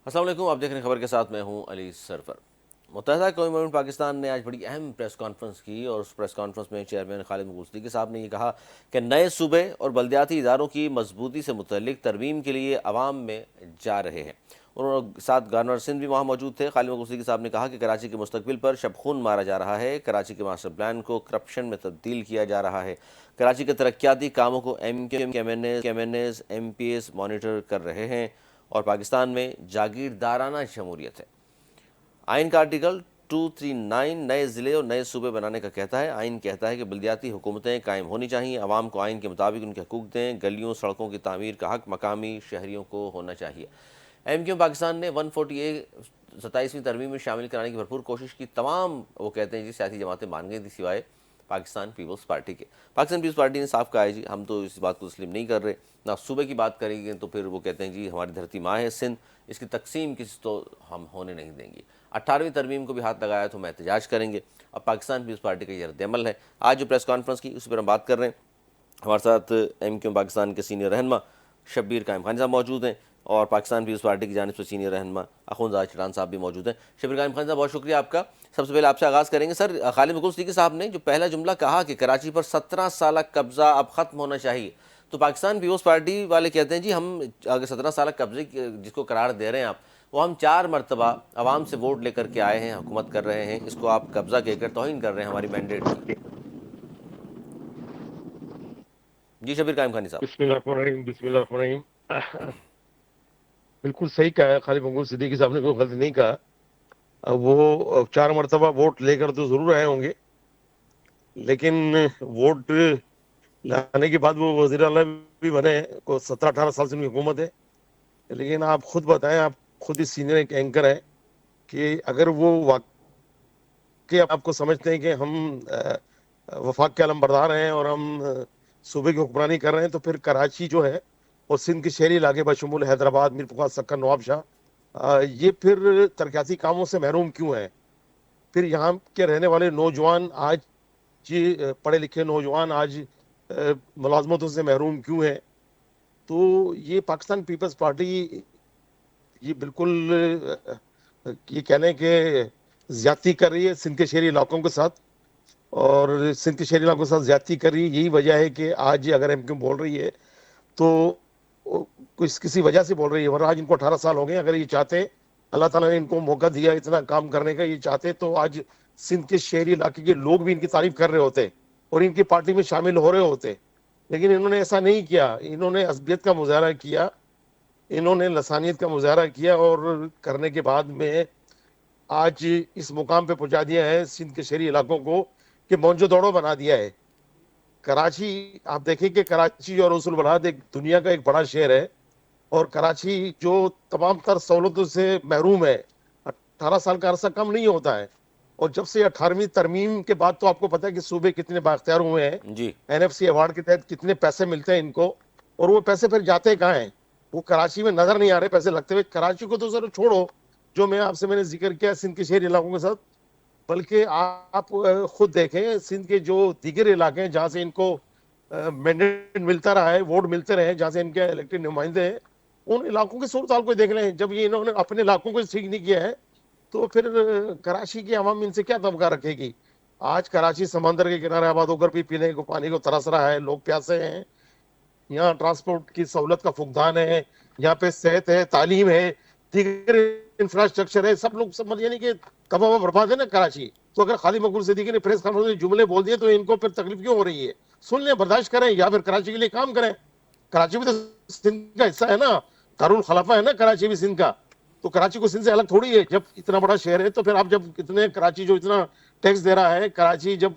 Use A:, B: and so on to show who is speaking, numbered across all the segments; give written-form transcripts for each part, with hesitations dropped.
A: السلام علیکم، آپ دیکھ رہے ہیں خبر کے ساتھ، میں ہوں علی سرفر۔ متحدہ قومی ممالک پاکستان نے آج بڑی اہم پریس کانفرنس کی، اور اس پریس کانفرنس میں چیئرمین خالد مغل صدیقی صاحب نے یہ کہا کہ نئے صوبے اور بلدیاتی اداروں کی مضبوطی سے متعلق ترمیم کے لیے عوام میں جا رہے ہیں۔ انہوں نے ساتھ گورنر سندھ بھی وہاں موجود تھے۔ خالد مغل صدیقی صاحب نے کہا کہ کراچی کے مستقبل پر شب خون مارا جا رہا ہے، کراچی کے ماسٹر پلان کو کرپشن میں تبدیل کیا جا رہا ہے، کراچی کے ترقیاتی کاموں کو M N As M P As monitor کر رہے ہیں، اور پاکستان میں جاگیردارانہ شمولیت ہے۔ آئین کا آرٹیکل 239 نئے ضلع اور نئے صوبے بنانے کا کہتا ہے۔ آئین کہتا ہے کہ بلدیاتی حکومتیں قائم ہونی چاہیے، عوام کو آئین کے مطابق ان کے حقوق دیں، گلیوں سڑکوں کی تعمیر کا حق مقامی شہریوں کو ہونا چاہیے۔ ایم کیو پاکستان نے 140A 27ویں ترمیم میں شامل کرانے کی بھرپور کوشش کی۔ تمام وہ کہتے ہیں سیاسی جماعتیں مان گئی تھی سوائے پاکستان پیپلز پارٹی کے۔ پاکستان پیپلز پارٹی نے صاف کہا ہے ہم تو اس بات کو تسلیم نہیں کر رہے، نہ صوبے کی بات کریں گے، تو پھر وہ کہتے ہیں ہماری دھرتی ماں ہے سندھ، اس کی تقسیم کسی تو ہم ہونے نہیں دیں گے۔ 18ویں ترمیم کو بھی ہاتھ لگایا تو ہم احتجاج کریں گے۔ اب پاکستان پیپلز پارٹی کا یہ رد عمل ہے۔ آج جو پریس کانفرنس کی اس پر ہم بات کر رہے ہیں، ہمارے ساتھ ایم کیو پاکستان کے سینئر رہنما شبیر قائم خان صاحب موجود ہیں، اور پاکستان پیپلز پارٹی کی جانب سے سینئر رہنما اخوندزادہ چٹان صاحب بھی موجود ہیں۔ شبیر قائم خان صاحب، بہت شکریہ آپ کا۔ سب سے پہلے آپ سے آغاز کریں گے سر، خالد مغل صدیقی صاحب نے جو پہلا جملہ کہا کہ کراچی پر 17 سالہ قبضہ اب ختم ہونا چاہیے، تو پاکستان پیپلز پارٹی والے کہتے ہیں ہم اگر 17 سالہ قبضے جس کو قرار دے رہے ہیں آپ، وہ ہم 4 مرتبہ عوام سے ووٹ لے کر کے آئے ہیں، حکومت کر رہے ہیں، اس کو آپ قبضہ کہہ کر توہین کر رہے ہیں ہماری مینڈیٹ کی۔ جی شبیر قائم خانی صاحب۔
B: بسم اللہ الرحمن الرحیم، بسم اللہ الرحمن الرحیم۔ بالکل صحیح کہا ہے خالد مغل صدیقی صاحب نے، کوئی غلطی نہیں کہا۔ وہ 4 مرتبہ ووٹ لے کر تو ضرور آئے ہوں گے، لیکن ووٹ لانے کے بعد وہ وزیر اعلیٰ بھی بنے، کو 17-18 سال سے ان کی حکومت ہے۔ لیکن آپ خود بتائیں، آپ خود ہی سینئر ایک اینکر ہیں، کہ اگر وہ واقعی آپ کو سمجھتے ہیں کہ ہم وفاق کے علمبردار ہیں اور ہم صوبے کی حکمرانی کر رہے ہیں، تو پھر کراچی جو ہے اور سندھ کے شہری علاقے بشمول حیدرآباد، میر پخواد سکر، نواب شاہ، یہ پھر ترقیاتی کاموں سے محروم کیوں ہیں؟ پھر یہاں کے رہنے والے نوجوان آج پڑھے لکھے نوجوان آج ملازمتوں سے محروم کیوں ہیں؟ تو یہ پاکستان پیپلز پارٹی یہ بالکل یہ کہہ لیں کہ زیادتی کر رہی ہے سندھ کے شہری علاقوں کے ساتھ، اور سندھ کے شہری علاقوں کے ساتھ زیادتی کر رہی ہے۔ یہی وجہ ہے کہ آج اگر ایم کیو بول رہی ہے تو کسی وجہ سے بول رہی ہے، ورنہ آج ان کو 18 سال ہو گئے۔ اگر یہ چاہتے، اللہ تعالیٰ نے ان کو موقع دیا اتنا کام کرنے کا، یہ چاہتے تو آج سندھ کے شہری علاقے کے لوگ بھی ان کی تعریف کر رہے ہوتے اور ان کی پارٹی میں شامل ہو رہے ہوتے، لیکن انہوں نے ایسا نہیں کیا۔ انہوں نے عصبیت کا مظاہرہ کیا، انہوں نے لسانیت کا مظاہرہ کیا، اور کرنے کے بعد میں آج اس مقام پہ پہنچا دیا ہے سندھ کے شہری علاقوں کو کہ مونجو دوڑو بنا دیا ہے۔ کراچی، آپ دیکھیں کہ کراچی اور رسول بلاد ایک دنیا کا ایک بڑا شہر ہے، اور کراچی جو تمام تر سہولتوں سے محروم ہے، 18 سال کا عرصہ کم نہیں ہوتا ہے۔ اور جب سے 18ویں ترمیم کے بعد تو آپ کو پتہ ہے کہ صوبے کتنے بااختیار ہوئے ہیں،
A: جی
B: این ایف سی ایوارڈ کے تحت کتنے پیسے ملتے ہیں ان کو، اور وہ پیسے پھر جاتے کہاں ہیں؟ وہ کراچی میں نظر نہیں آ رہے پیسے لگتے ہوئے۔ کراچی کو تو ذرا چھوڑو، جو میں نے ذکر کیا سندھ کے شہری علاقوں کے ساتھ، بلکہ آپ خود دیکھیں سندھ کے جو دیگر علاقے ہیں جہاں سے ان کو مینڈیٹ ملتا رہا ہے، ووٹ ملتے رہے، جہاں سے ان کے الیکٹڈ نمائندے ہیں، ان علاقوں کی صورتحال کو دیکھ لیں۔ جب یہ انہوں نے اپنے علاقوں کو ٹھیک نہیں کیا ہے، تو پھر کراچی کی عوام ان سے کیا توقع رکھے گی؟ آج کراچی سمندر کے کنارے آباد ہو کر بھی پینے کو پانی کو ترس رہا ہے، لوگ پیاسے ہیں، یہاں ٹرانسپورٹ کی سہولت کا فقدان ہے، یہاں پہ صحت ہے، تعلیم ہے، دیگر انفراسٹرکچر ہے، سب لوگ یعنی کہ تباہ و برباد ہے نا کراچی۔ تو اگر خالد مغل صدیقی نے پریس کانفرنس میں جملے بول دیے تو ان کو پھر تکلیف کیوں ہو رہی ہے؟ سن لیں، برداشت کریں، یا پھر کراچی کے لیے کام کریں۔ کراچی بھی تو سندھ کا حصہ ہے نا، دارالخلافہ ہے نا کراچی بھی سندھ کا، تو کراچی کو سندھ سے الگ تھوڑی ہے۔ جب اتنا بڑا شہر ہے تو پھر آپ جب کراچی جو اتنا ٹیکس دے رہا ہے، کراچی جب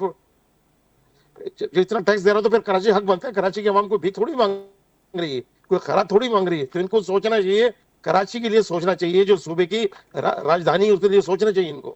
B: جو اتنا ٹیکس دے رہا ہے تو پھر کراچی حق بنتا ہے، کراچی کی عوام کو بھی تھوڑی مانگ رہی ہے، کوئی خیرات تھوڑی مانگ رہی ہے۔ تو ان کو سوچنا چاہیے، کراچی کے لیے سوچنا چاہیے، جو صوبے کی راجدھانی ہے اس کے لیے سوچنا چاہیے ان کو۔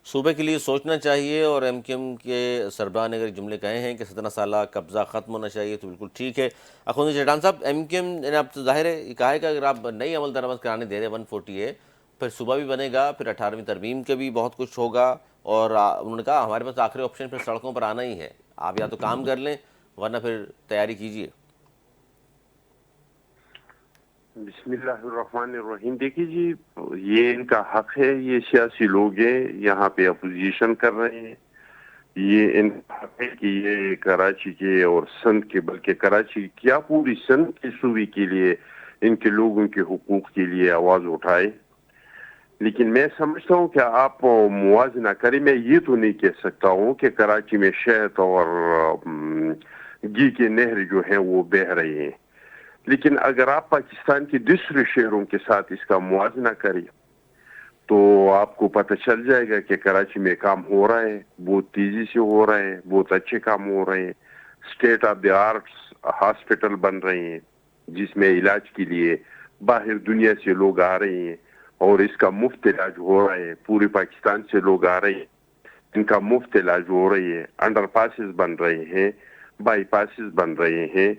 A: صوبے کے لیے سوچنا چاہیے، اور ایم کیو ایم کے سربراہ نے اگر جملے کہے ہیں کہ 17 سالہ قبضہ ختم ہونا چاہیے تو بالکل ٹھیک ہے۔ اخوندزادہ چٹان صاحب، ایم کیو ایم نے اب تو ظاہر ہے یہ کہا ہے کہ اگر آپ نئی عمل درآمد کرانے دے رہے ہیں 140A، پھر صوبہ بھی بنے گا، پھر 18ویں ترمیم کے بھی بہت کچھ ہوگا، اور انہوں نے کہا ہمارے پاس آخری آپشن پھر سڑکوں پر آنا ہی ہے، آپ یا تو کام کر لیں ورنہ پھر تیاری کیجیے۔
C: بسم اللہ الرحمن الرحیم. دیکھیے جی، یہ ان کا حق ہے، یہ سیاسی لوگ ہیں، یہاں پہ اپوزیشن کر رہے ہیں. یہ ان کا حق ہے کہ یہ کراچی کے اور سندھ کے، بلکہ کراچی کیا پوری سندھ کے صوبے کے لیے، ان کے لوگوں کے حقوق کے لیے آواز اٹھائے. لیکن میں سمجھتا ہوں کہ آپ موازنہ کریں. میں یہ تو نہیں کہہ سکتا ہوں کہ کراچی میں شہد اور گھی کے نہر جو ہیں وہ بہہ رہے ہیں، لیکن اگر آپ پاکستان کے دوسرے شہروں کے ساتھ اس کا موازنہ کریں تو آپ کو پتہ چل جائے گا کہ کراچی میں کام ہو رہا ہے، بہت تیزی سے ہو رہا ہے، بہت اچھے کام ہو رہے ہیں. State of the arts hospital بن رہے ہیں جس میں علاج کے لیے باہر دنیا سے لوگ آ رہے ہیں اور اس کا مفت علاج ہو رہا ہے. پورے پاکستان سے لوگ آ رہے ہیں، ان کا مفت علاج ہو رہی ہے. انڈر پاسز بن رہے ہیں، بائی پاسز بن رہے ہیں،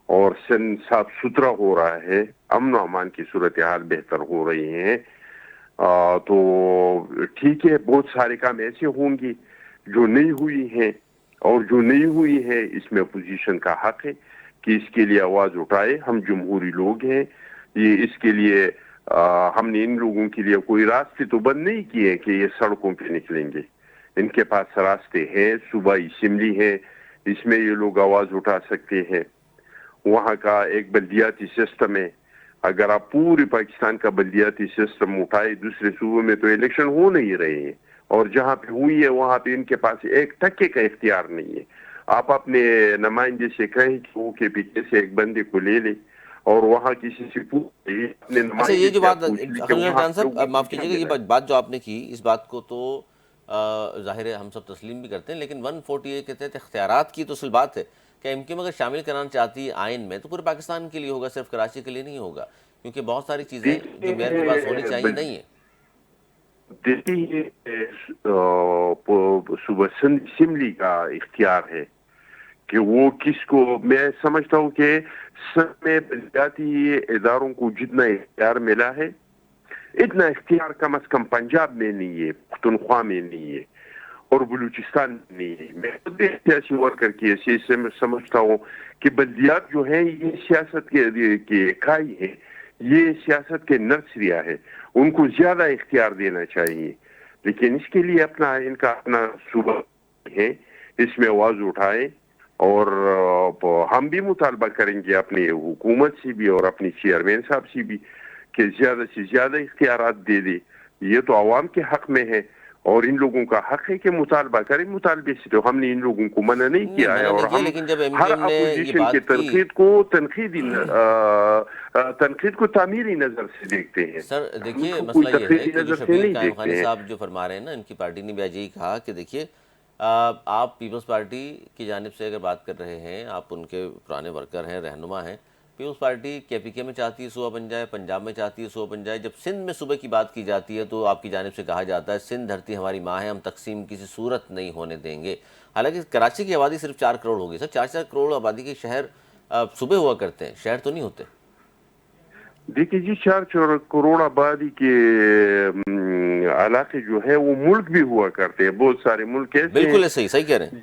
C: اور سن صاف ستھرا ہو رہا ہے. امن و امان کی صورتحال بہتر ہو رہی ہیں. تو ٹھیک ہے، بہت سارے کام ایسے ہوں گے جو نہیں ہوئی ہیں، اور جو نہیں ہوئی ہے اس میں اپوزیشن کا حق ہے کہ اس کے لیے آواز اٹھائے. ہم جمہوری لوگ ہیں، یہ اس کے لیے ہم نے ان لوگوں کے لیے کوئی راستے تو بند نہیں کیے کہ یہ سڑکوں پہ نکلیں گے. ان کے پاس راستے ہیں، صوبائی اسمبلی ہے، اس میں یہ لوگ آواز اٹھا سکتے ہیں. وہاں کا ایک بلدیاتی سسٹم ہے. اگر آپ پورے پاکستان کا بلدیاتی سسٹم اٹھائے، دوسرے صوبوں میں تو الیکشن ہو نہیں رہے ہیں، اور جہاں پہ ہوئی ہے وہاں پہ ان کے پاس ایک ٹکے کا اختیار نہیں ہے. آپ اپنے نمائندے سے کہیں کہ وہ کے پیچھے سے ایک بندے کو لے لے اور وہاں کسی سے پوچھ، اپنے
A: اچھا،
C: نمائندے
A: یہ جو
C: سے
A: بات
C: آپ پوچھ لی کہ
A: اخوان
C: وہاں
A: جان صاحب
C: لوگوں کو
A: معاف
C: کیا
A: کیجیے گا، یہ
C: ملا.
A: بات جو آپ نے کی، اس بات کو تو ظاہر ہے ہم سب تسلیم بھی کرتے ہیں، لیکن 148 کے تحت اختیارات کی تو اصل بات ہے کہ ایم کیو ایم اگر شامل کرانا چاہتی ہے آئین میں تو پورے پاکستان کے لیے ہوگا، صرف کراچی کے لیے نہیں ہوگا، کیونکہ بہت ساری چیزیں جو میئر کے پاس ہونی چاہیے نہیں ہیں.
C: دیکھیے، صوبہ سندھ اسمبلی کا اختیار ہے کہ وہ کس کو. میں سمجھتا ہوں کہ سندھ میں بلدیاتی اداروں کو جتنا اختیار ملا ہے اتنا اختیار کم از کم پنجاب میں نہیں ہے، پختونخوا میں نہیں ہے، اور بلوچستان میں نہیں ہے. میں خود ایک سیاسی ورکر کی حیثیت سے میں سمجھتا ہوں کہ بلدیات جو ہیں یہ سیاست کے اکائی ہیں، یہ سیاست کے نرسریاں ہیں، ان کو زیادہ اختیار دینا چاہیے. لیکن اس کے لیے ان کا اپنا صوبہ ہے، اس میں آواز اٹھائے. اور ہم بھی مطالبہ کریں گے اپنی حکومت سے بھی اور اپنی چیئرمین صاحب سے بھی کہ زیادہ سے زیادہ اختیارات دے دے. یہ تو عوام کے حق میں ہے اور ان لوگوں کا حق ہے کہ مطالبہ کریں. مطالبے سے تو ہم نے ان لوگوں کو منع نہیں
A: نہیں،
C: کیا ہے،
A: منع
C: اور
A: نہیں کیا،
C: ہم
A: لیکن جب ایم
C: ہر
A: کیو ایم نے یہ
C: اپوزیشن کے
A: بات کی.
C: تنقید کو تعمیری نظر سے دیکھتے ہیں،
A: سر
C: ہم اس
A: دیکھیے،
C: کو کوئی
A: مسئلہ یہ ہے
C: تقریری
A: کہ جو
C: نظر سے
A: شبیر
C: نہیں
A: قائم خانی
C: دیکھتے ہیں.
A: صاحب جو فرما رہے ہیں نا، ان کی پارٹی نے بھی آج یہی کہا کہ دیکھیے آپ پیپلز پارٹی کی جانب سے اگر بات کر رہے ہیں، آپ ان کے پرانے ورکر ہیں، رہنما ہیں. پیپلز پارٹی کے پی کے میں چاہتی ہے صوبہ بن جائے، پنجاب میں چاہتی ہے صوبہ بن جائے. جب سندھ میں صوبے کی بات کی جاتی ہے تو آپ کی جانب سے کہا جاتا ہے سندھ دھرتی ہماری ماں ہے، ہم تقسیم کسی صورت نہیں ہونے دیں گے. حالانکہ کراچی کی آبادی صرف 4 کروڑ ہوگی. سر 4 کروڑ آبادی کے شہر صوبے ہوا کرتے ہیں، شہر تو نہیں ہوتے.
C: دیکھیے جی، 4 کروڑ آبادی کے علاقے جو ہے وہ ملک بھی ہوا کرتے ہیں. بہت سارے ملک ایسے ہیں
A: بالکل ہے، صحیح کہہ رہے ہیں.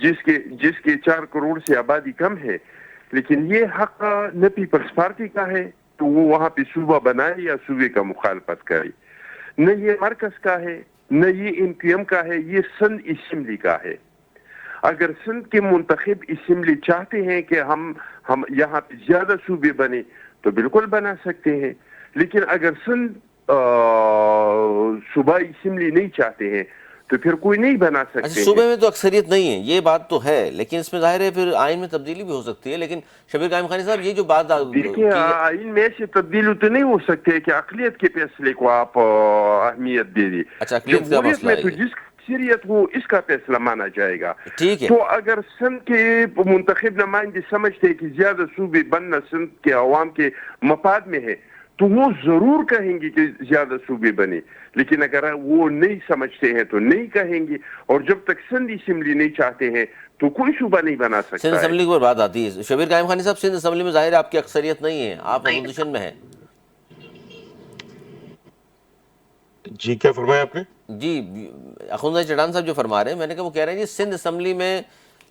C: جس کے 4 کروڑ سے آبادی کم ہے، لیکن یہ حق نہ پیپلز پارٹی کا ہے تو وہ وہاں پہ صوبہ بنائے یا صوبے کا مخالفت کرے. نہ یہ مرکز کا ہے، نہ یہ ایم کیو ایم کا ہے، یہ سندھ اسمبلی کا ہے. اگر سندھ کے منتخب اسمبلی چاہتے ہیں کہ ہم یہاں پہ زیادہ صوبے بنے تو بالکل بنا سکتے ہیں. لیکن اگر سندھ صوبائی اسمبلی نہیں چاہتے ہیں تو پھر کوئی نہیں بنا
A: اچھا،
C: سکتے ہیں.
A: صوبے میں تو اکثریت نہیں ہے، یہ بات تو ہے، لیکن اس میں ظاہر ہے پھر آئین میں تبدیلی بھی ہو سکتی ہے. لیکن شبیر قائم خانی صاحب، یہ جو بات
C: دیکھیں،
A: کی
C: آئین میں سے تبدیلی تو نہیں ہو سکتے کہ اقلیت کے فیصلے کو آپ اہمیت دے دیں.
A: اچھا، اقلیت کا
C: جمہوریت
A: مسئلہ
C: میں
A: ہے
C: تو
A: یہ.
C: جس کی اکثریت ہو اس کا فیصلہ مانا جائے گا.
A: ٹھیک ہے.
C: تو اگر سندھ کے منتخب نمائندے سمجھتے ہیں کہ زیادہ صوبے بننا سندھ کے عوام کے مفاد میں ہے تو وہ ضرور کہیں گے کہ زیادہ صوبے بنے. لیکن اگر وہ نہیں سمجھتے ہیں تو نہیں کہیں گے. اور جب تک سندھ اسمبلی نہیں چاہتے ہیں تو کوئی صوبہ نہیں بنا
A: سندھ
C: سکتا ہے.
A: اسمبلی کی بات آتی ہے. شبیر قائم خانی صاحب، سندھ اسمبلی میں ظاہر ہے آپ کی اکثریت نہیں ہے، آپ اپوزیشن میں ہیں.
B: جی کیا فرمایا آپ نے؟
A: جی، اخوند چٹان صاحب جو فرما رہے ہیں، میں نے کہا وہ کہہ رہے ہیں جی سندھ اسمبلی میں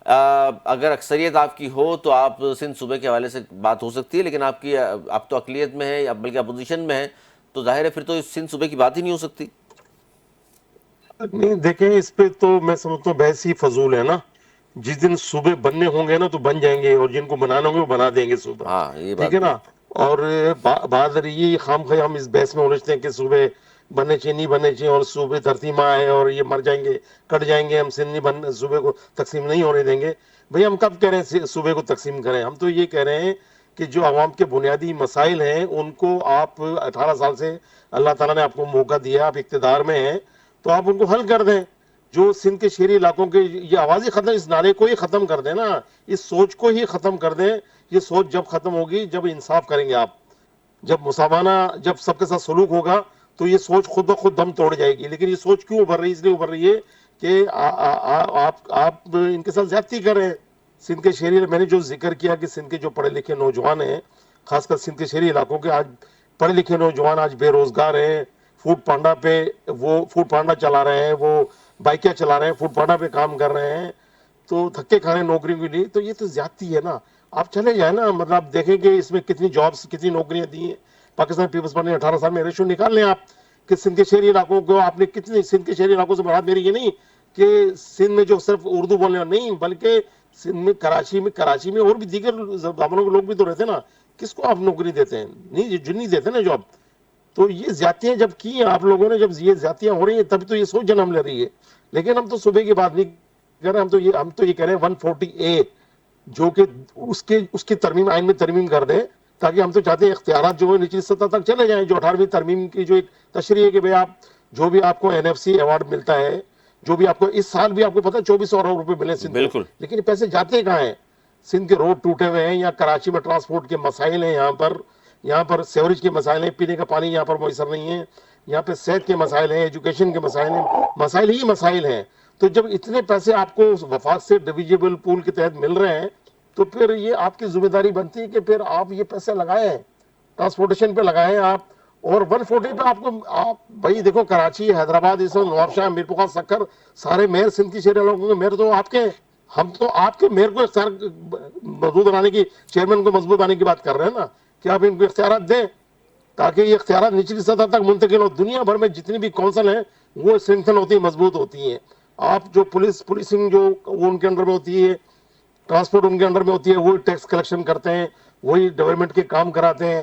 A: اگر اکثریت آپ کی ہو تو آپ سندھ صوبے کے حوالے سے بات ہو سکتی ہے، لیکن آپ تو اقلیت میں ہیں یا بلکہ اپوزیشن میں ہیں، تو ظاہر ہے پھر تو سندھ صوبے کی بات ہی نہیں ہو سکتی۔
B: نہیں دیکھیں، اس پہ تو میں سمجھتا ہوں بحث ہی فضول ہے نا۔ جس دن صوبے بننے ہوں گے نا تو بن جائیں گے، اور جن کو بنانا ہوں گے وہ بنا دیں گے صوبہ،
A: ہاں یہ
B: ٹھیک
A: بات
B: ہے
A: بھی
B: نا۔
A: ہے۔
B: اور بات رہی ہے خام خواہ ہم اس بحث میں الجھتے ہیں کہ صوبے بننے چاہیے نہیں بننے چاہیے، اور صوبے دھرتی ماں ہے اور یہ مر جائیں گے کٹ جائیں گے، ہم سندھ نہیں بن صوبے کو تقسیم نہیں ہونے دیں گے۔ بھئی ہم کب کہہ رہے ہیں صوبے کو تقسیم کریں؟ ہم تو یہ کہہ رہے ہیں کہ جو عوام کے بنیادی مسائل ہیں ان کو آپ 18 سال سے اللہ تعالیٰ نے آپ کو موقع دیا، آپ اقتدار میں ہیں تو آپ ان کو حل کر دیں۔ جو سندھ کے شہری علاقوں کے یہ آواز ہی ختم، اس نعرے کو ہی ختم کر دیں نا، اس سوچ کو ہی ختم کر دیں۔ یہ سوچ جب ختم ہوگی جب انصاف کریں گے آپ، جب مساوانہ، جب سب کے ساتھ سلوک ہوگا تو یہ سوچ خود بخود دم توڑ جائے گی۔ لیکن یہ سوچ کیوں ابھر رہی ہے؟ اس لیے ابھر رہی ہے کہ آپ ان کے ساتھ زیادتی کر رہے ہیں۔ سندھ کے شہری، میں نے جو ذکر کیا کہ سندھ کے جو پڑھے لکھے نوجوان ہیں، خاص کر سندھ کے شہری علاقوں کے، آج پڑھے لکھے نوجوان آج بے روزگار ہیں، فوڈ پانڈا پہ وہ فوڈ پانڈا چلا رہے ہیں، وہ بائکیں چلا رہے ہیں، فوڈ پانڈا پہ کام کر رہے ہیں، تو دھکے کھا رہے ہیں نوکریوں کے لیے۔ تو یہ تو زیادتی ہے نا۔ آپ چلے جائیں نا، مطلب آپ دیکھیں کہ اس میں کتنی جابس، کتنی نوکریاں دی ہیں پاکستان پیپلز پارٹی نے 18 سال میں۔ ریشو نکال لیں آپ کہ سندھ کے شہری علاقوں کو آپ نے کتنی، سندھ کے شہری علاقوں سے مراد میری یہ نہیں کہ سندھ میں جو صرف اردو بولنے والے نہیں، بلکہ سندھ میں کراچی میں اور بھی دیگر زبانوں کے لوگ بھی تو رہتے ہیں نا۔ کس کو آپ نوکری دیتے ہیں؟ نہیں، جو نہیں دیتے نا جاب۔ تو یہ زیادتیاں جب کی ہیں آپ لوگوں نے، جب یہ زیادتیاں ہو رہی ہیں تب تو یہ سوچ جنم لے رہی ہے۔ لیکن ہم تو صوبے کی بات نہیں کر رہے، ہم تو یہ کہہ رہے ہیں 140A، جو کہ اس کی ترمیم، آئین میں ترمیم کر دیں، تاکہ ہم تو چاہتے ہیں اختیارات جو ہے نچلی سطح تک چلے جائیں۔ جو 18ویں ترمیم کی جو ایک تشریح ہے کہ بھئی آپ جو بھی آپ کو NFC ایوارڈ ملتا ہے، جو بھی آپ کو اس سال بھی آپ کو پتہ 2400 ارب روپے ملے سندھ کو،
A: بالکل۔
B: لیکن یہ پیسے جاتے کہاں ہیں؟ سندھ کے روڈ ٹوٹے ہوئے ہیں، یا کراچی میں ٹرانسپورٹ کے مسائل ہیں، یہاں پر سیوریج کے مسائل ہیں، پینے کا پانی یہاں پر میسر نہیں ہے، یہاں پہ صحت کے مسائل ہیں، ایجوکیشن کے مسائل ہیں، مسائل ہی مسائل ہیں۔ تو جب اتنے پیسے آپ کو وفاق سے ڈویژیبل پول کے تحت مل رہے ہیں تو پھر یہ آپ کی ذمہ داری بنتی ہے کہ پھر آپ یہ پیسے لگائیں، ٹرانسپورٹیشن پہ لگائیں آپ۔ اور 140 پہ آپ بھائی دیکھو، کراچی، حیدرآباد، اس وقت نواب شاہ، میر پخا، سکر، سارے میئر سندھ کی شہری علاقوں کے میئر تو آپ کے ہیں۔ ہم تو آپ کے میئر کو اختیار مضبوط بنانے کی، چیئرمین کو مضبوط بنانے کی بات کر رہے ہیں نا، کہ آپ ان کو اختیارات دیں تاکہ یہ اختیارات نچلی سطح تک منتقل ہو۔ دنیا بھر میں جتنی بھی کونسل ہیں وہ اسٹرینتھن ہوتی ہیں، مضبوط ہوتی ہیں۔ آپ جو پولیسنگ جو وہ ان کے انڈر میں ہوتی ہے، ٹرانسپورٹ ان کے انڈر میں ہوتی ہے، وہی ٹیکس کلیکشن کرتے ہیں، وہی ڈیولپمنٹ کے کام کراتے ہیں۔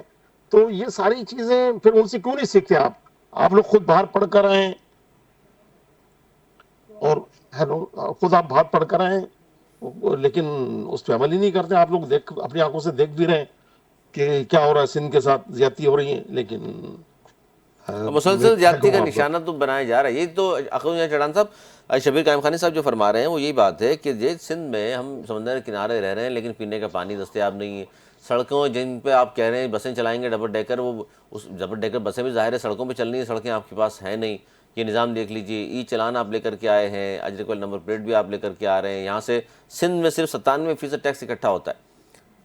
B: تو یہ ساری چیزیں پھر ان سے کیوں نہیں سیکھتے آپ لوگ خود باہر پڑھ کر آئے ہیں، اور خود آپ باہر پڑھ کر آئے ہیں، لیکن اس پہ عمل ہی نہیں کرتے۔ آپ لوگ اپنی آنکھوں سے دیکھ بھی رہے ہیں کہ کیا ہو رہا ہے، سندھ کے ساتھ زیادتی ہو رہی ہیں، لیکن میں
A: مسلسل
B: کیا
A: زیادتی
B: کہوں
A: کا
B: آپ کو۔
A: نشانہ تو بنایا جا رہا ہے۔ یہ تو اخوان چڑھان صاحب، شبیر قائم خانی صاحب جو فرما رہے ہیں وہ یہی بات ہے کہ یہ سندھ میں ہم سمندر کے کنارے رہ رہے ہیں لیکن پینے کا پانی دستیاب نہیں ہے۔ سڑکوں جن پہ آپ کہہ رہے ہیں بسیں چلائیں گے ڈبل ڈیکر، وہ اس ڈبل ڈیکر بسیں بھی ظاہر ہے سڑکوں پہ چلنی ہیں، سڑکیں آپ کے پاس ہیں نہیں۔ یہ نظام دیکھ لیجئے، ای چلان آپ لے کر کے آئے ہیں، اجرکوال نمبر پلیٹ بھی آپ لے کر کے آ رہے ہیں۔ یہاں سے سندھ میں صرف 97% ٹیکس اکٹھا ہوتا ہے،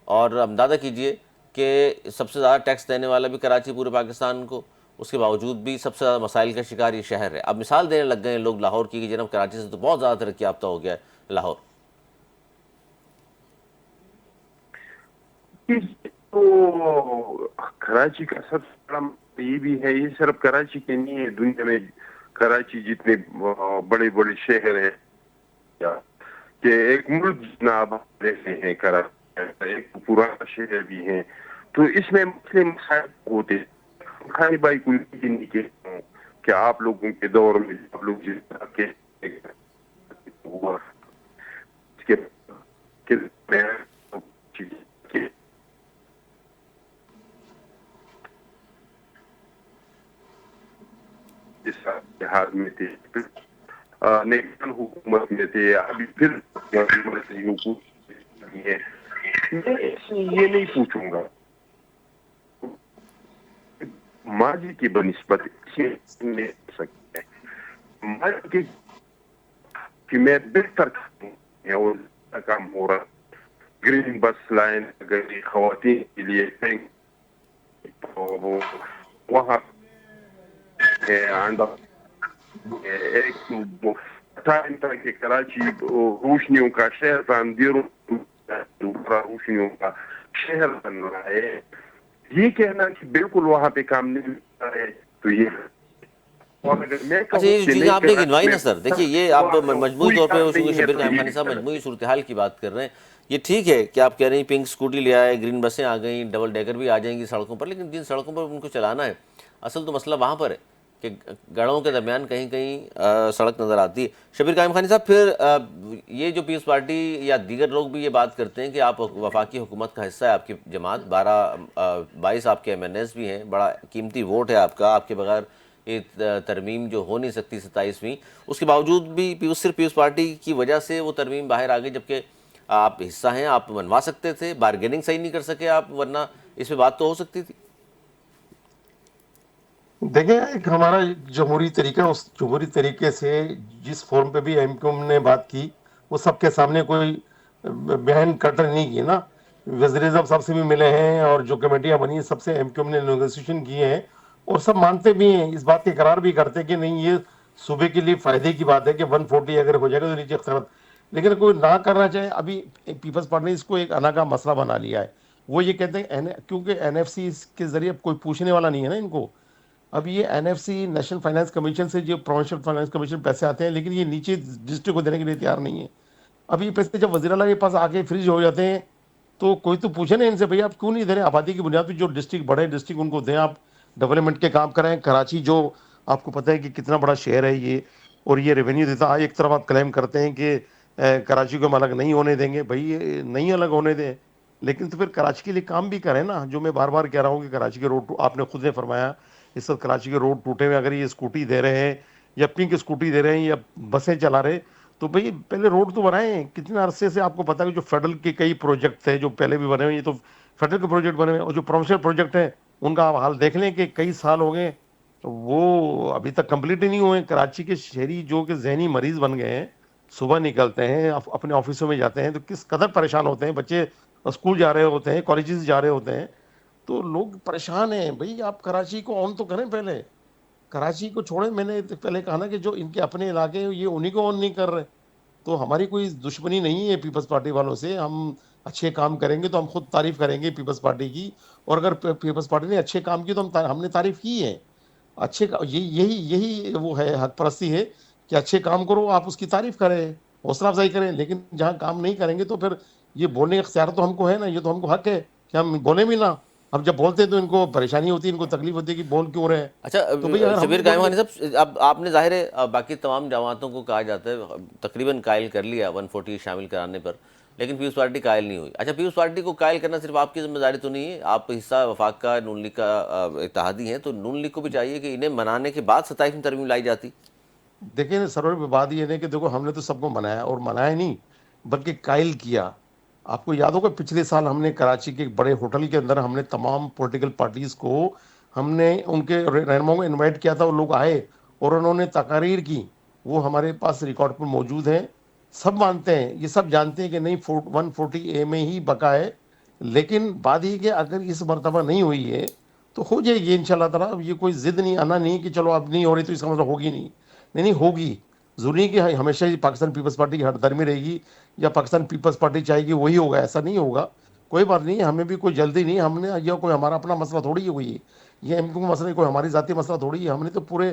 A: اور اندازہ کیجئے کہ سب سے زیادہ ٹیکس دینے والا بھی کراچی پورے پاکستان کو، اس کے باوجود بھی سب سے زیادہ مسائل کا شکار یہ شہر ہے۔ اب مثال دینے لگ گئے ہیں لوگ لاہور کی، کہ جناب کراچی سے تو بہت زیادہ ترقی یافتہ ہو گیا ہے لاہور۔
C: تو کراچی کا سب سے بڑا یہ بھی ہے، یہ صرف کراچی کے نہیں ہے، دنیا میں کراچی جتنے بڑے بڑے شہر ہیں کہ ایک ملک جتنا آباد رہتے ہیں، کراچی ایک پرانا شہر بھی ہے، تو اس میں مسئلے مسائل ہوتے ہیں۔ خانی بھائی کو نہیں کہتا ہوں کہ آپ لوگوں کے دور میں آپ لوگ جس طرح کے ہوا اس کے لحاظ میں تھے، نیشنل حکومت میں تھے، ابھی پھر میں یہ نہیں پوچھوں گا ماضی کی بنسبت سکتے ہیں ماضی کے کہ میں بہتر اور کام ہو رہا، گرین بس لائن اگر خواتین کے لیے وہ وہاں ایک تھا کہ کراچی روشنیوں کا شہر تھا، اندھیروں روشنیوں کا شہر بن رہا ہے. یہ کہنا کہ بالکل وہاں پہ کام نہیں ہوتا ہے تو یہ
A: اچھا یہ جو چیزیں آپ نے گنوائی نا سر، دیکھیے یہ آپ مجموعی طور پہ شبیر قائم خانی صاحب مجموعی صورتحال کی بات کر رہے ہیں. یہ ٹھیک ہے کہ آپ کہہ رہے ہیں پنک اسکوٹی لے آئے، گرین بسیں آ گئیں، ڈبل ڈیکر بھی آ جائیں گی سڑکوں پر، لیکن جن سڑکوں پر ان کو چلانا ہے اصل تو مسئلہ وہاں پر ہے کہ گڑھوں کے درمیان کہیں کہیں سڑک نظر آتی ہے. شبیر قائم خانی صاحب پھر یہ جو پیپلز پارٹی یا دیگر لوگ بھی یہ بات کرتے ہیں کہ آپ وفاقی حکومت کا حصہ ہے آپ کی جماعت، 22 آپ کے MNAs بھی ہیں، بڑا قیمتی ووٹ ہے آپ کا، آپ کے بغیر یہ ترمیم جو ہو نہیں سکتی 27ویں، اس کے باوجود بھی صرف پیپلز پارٹی کی وجہ سے وہ ترمیم باہر آ گئی، جبکہ آپ حصہ ہیں، آپ منوا سکتے تھے، بارگیننگ صحیح نہیں کر سکے آپ، ورنہ اس پہ بات تو ہو سکتی تھی.
B: دیکھیں ایک ہمارا جمہوری طریقہ، اس جمہوری طریقے سے جس فورم پہ بھی ایم کیو ایم نے بات کی وہ سب کے سامنے کوئی بہن کٹر نہیں کی نا. وزیر اعظم صاحب سے بھی ملے ہیں اور جو کمیٹیاں بنی ہیں سب سے ایم کیو ایم نے نیگوسیشن کیے ہیں اور سب مانتے بھی ہیں، اس بات کے اقرار بھی کرتے ہیں کہ نہیں یہ صوبے کے لیے فائدے کی بات ہے کہ 140 اگر ہو جائے گا تو نیچے اختیارات، لیکن کوئی نہ کرنا چاہے. ابھی پیپلز پارٹی نے اس کو ایک انا کا مسئلہ بنا لیا ہے. وہ یہ کہتے ہیں کیونکہ NFC کے ذریعے کوئی پوچھنے والا نہیں ہے نا ان کو. اب یہ NFC نیشنل فائنانس کمیشن سے جو پروونشل فائنانس کمیشن پیسے آتے ہیں لیکن یہ نیچے ڈسٹرکٹ کو دینے کے لیے تیار نہیں ہے. اب یہ پیسے جب وزیر اعلیٰ کے پاس آ کے فریج ہو جاتے ہیں تو کوئی تو پوچھے نا ان سے بھائی آپ کیوں نہیں دے رہے. آبادی کی بنیاد پہ جو ڈسٹرکٹ بڑے ڈسٹرکٹ ان کو دیں، آپ ڈیولپمنٹ کے کام کریں. کراچی جو آپ کو پتہ ہے کہ کتنا بڑا شہر ہے یہ اور یہ ریونیو دیتا ہے. ایک طرف آپ کلیم کرتے ہیں کہ کراچی کو ہم الگ نہیں ہونے دیں گے، بھائی یہ نہیں الگ ہونے دیں، لیکن تو پھر کراچی کے لیے کام بھی کریں نا. جو میں بار بار کہہ رہا ہوں کہ کراچی کے روڈ، آپ نے خود نے فرمایا اس وقت کراچی کے روڈ ٹوٹے ہوئے، اگر یہ اسکوٹی دے رہے ہیں یا پنک اسکوٹی دے رہے ہیں یا بسیں چلا رہے تو بھئی پہلے روڈ تو بنائیں. کتنے عرصے سے آپ کو پتا ہے کہ جو فیڈرل کے کئی پروجیکٹ تھے جو پہلے بھی بنے ہوئے، یہ تو فیڈرل کے پروجیکٹ بنے ہوئے، اور جو پروفیشنل پروجیکٹ ہیں ان کا آپ حال دیکھ لیں کہ کئی سال ہو گئے وہ ابھی تک کمپلیٹ ہی نہیں ہوئے. کراچی کے شہری جو کہ ذہنی مریض بن گئے ہیں، صبح نکلتے ہیں اپنے آفسوں میں جاتے ہیں تو کس قدر پریشان ہوتے ہیں. بچے اسکول جا رہے ہوتے ہیں، کالجز جا رہے ہوتے ہیں تو لوگ پریشان ہیں. بھئی آپ کراچی کو آن تو کریں، پہلے کراچی کو چھوڑیں. میں نے پہلے کہا نا کہ جو ان کے اپنے علاقے ہیں یہ انہی کو آن نہیں کر رہے. تو ہماری کوئی دشمنی نہیں ہے پیپلز پارٹی والوں سے. ہم اچھے کام کریں گے تو ہم خود تعریف کریں گے پیپلز پارٹی کی، اور اگر پیپلز پارٹی نے اچھے کام کی تو ہم نے تعریف کی ہے. اچھے یہی وہ ہے، حق پرستی ہے کہ اچھے کام کرو، آپ اس کی تعریف کریں، حوصلہ افزائی کریں. لیکن جہاں کام نہیں کریں گے تو پھر یہ بولنے کا اختیار تو ہم کو ہے نا، یہ تو ہم کو حق ہے کہ ہم بولیں بھی نہ. اب جب بولتے ہیں تو ان کو پریشانی ہوتی ہے، ان کو تکلیف ہوتی ہے کہ بول کیوں رہے ہیں.
A: اچھا
B: تو بھئی اگر ہم
A: شبیر
B: نہیں
A: قائم
B: بولیں
A: خانی صاحب، اب آپ نے ظاہر ہے باقی تمام جماعتوں کو کہا جاتا ہے تقریباً قائل کر لیا 140 شامل کرانے پر، لیکن پیپلز پارٹی قائل نہیں ہوئی. اچھا پیپلز پارٹی کو قائل کرنا صرف آپ کی ذمہ داری تو نہیں ہے، آپ حصہ وفاق کا نون لیگ کا اتحادی ہیں، تو نون لیگ کو بھی چاہیے کہ انہیں منانے کے بعد 27ویں ترمیم لائی جاتی.
B: دیکھیں سرور پہ بات یہ ہے کہ دیکھو ہم نے تو سب کو منایا، اور منایا نہیں بلکہ قائل کیا. آپ کو یاد ہوگا پچھلے سال ہم نے کراچی کے ایک بڑے ہوٹل کے اندر ہم نے تمام پولیٹیکل پارٹیز کو ہم نے ان کے رہنماؤں کو انوائٹ کیا تھا، اور لوگ آئے اور انہوں نے تقاریر کی. وہ ہمارے پاس ریکارڈ پر موجود ہیں. سب مانتے ہیں، یہ سب جانتے ہیں کہ نہیں 140A میں ہی بقا ہے. لیکن بات یہ کہ اگر اس مرتبہ نہیں ہوئی ہے تو ہو جائے گی انشاءاللہ تعالیٰ. اب یہ کوئی ضد نہیں، آنا نہیں کہ چلو اب نہیں ہو رہی تو اس کا مطلب ہوگی نہیں. نہیں ہوگی ضروری کہ ہمیشہ ہی پاکستان پیپلز پارٹی کی ہٹ درمی رہے گی یا پاکستان پیپلز پارٹی چاہے گی وہی ہوگا، ایسا نہیں ہوگا. کوئی بات نہیں، ہمیں بھی کوئی جلدی نہیں. ہم نے یہ کوئی ہمارا اپنا مسئلہ تھوڑی ہے کوئی، یہ ایم کیو مسئلہ کوئی ہماری ذاتی مسئلہ تھوڑی ہے. ہم نے تو پورے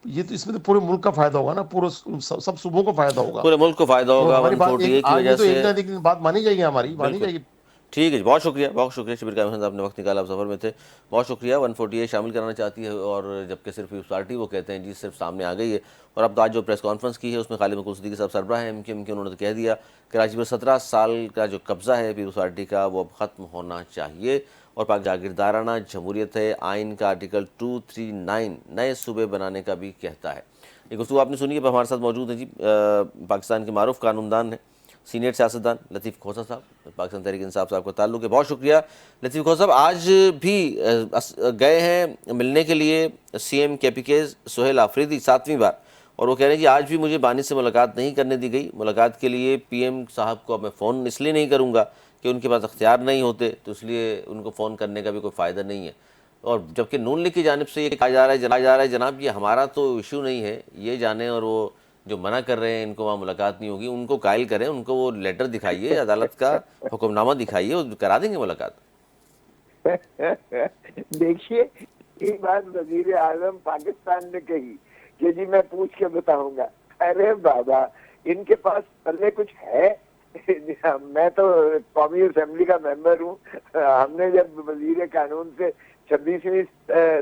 B: یہ تو اس میں تو پورے ملک کا فائدہ ہوگا نا، پورے سب صوبوں کو فائدہ ہوگا.
A: پورے ملک کو فائدہ
B: تو
A: ہوگا
B: ہماری بات ایک
A: 140A کی
B: آج نہیں
A: وجہ
B: تو ایک
A: سے.
B: نہ ایک دن بات مانی جائے گی، ہماری مانی
A: بالکل
B: جائے گی.
A: ٹھیک ہے جی، بہت شکریہ شبیر قائم خانی صاحب، آپ نے وقت نکالا، آپ سفر میں تھے، بہت شکریہ. 140A شامل کرانا چاہتی ہے اور جبکہ صرف پیپلز پارٹی وہ کہتے ہیں جی صرف سامنے آ گئی ہے. اور اب آج جو پریس کانفرنس کی ہے اس میں خالد مقبول صدیقی صاحب سربراہ ہیں ایم کیو ایم کے، انہوں نے کہہ دیا کراچی پر 17 سال کا جو قبضہ ہے پیپلز پارٹی کا وہ اب ختم ہونا چاہیے اور پاک جاگیردارانہ جمہوریت ہے. آئین کا آرٹیکل 239 نئے صوبے بنانے کا بھی کہتا ہے. یہ گفتگو آپ نے سنی ہے. ہمارے ساتھ موجود ہیں جی پاکستان کے معروف قانوندان ہیں، سینئر سیاستدان لطیف کھوسہ صاحب، پاکستان تحریک انصاف صاحب کا تعلق ہے. بہت شکریہ لطیف کھوسہ صاحب. آج بھی گئے ہیں ملنے کے لیے CM KPK سہیل آفریدی 7ویں بار، اور وہ کہہ رہے ہیں کہ آج بھی مجھے بانی سے ملاقات نہیں کرنے دی گئی. ملاقات کے لیے PM صاحب کو اب میں فون اس لیے نہیں کروں گا کہ ان کے پاس اختیار نہیں ہوتے، تو اس لیے ان کو فون کرنے کا بھی کوئی فائدہ نہیں ہے. اور جبکہ نون لیگ کی جانب سے یہ کہا جا رہا ہے جناب یہ ہمارا تو ایشو نہیں ہے، یہ جانیں اور وہ جو منع کر رہے ہیں ان کو وہاں ملاقات نہیں ہوگی، ان کو قائل کریں، ان کو وہ لیٹر دکھائیے، عدالت کا حکم نامہ دکھائیے، وہ کرا دیں گے ملاقات۔
D: دیکھیے یہ بات وزیر اعظم پاکستان نے کہی کہ جی میں پوچھ کے بتاؤں گا۔ ارے بابا ان کے پاس پلے کچھ ہے؟ میں تو قومی اسمبلی کا ممبر ہوں، ہم نے جب وزیر قانون سے 26ویں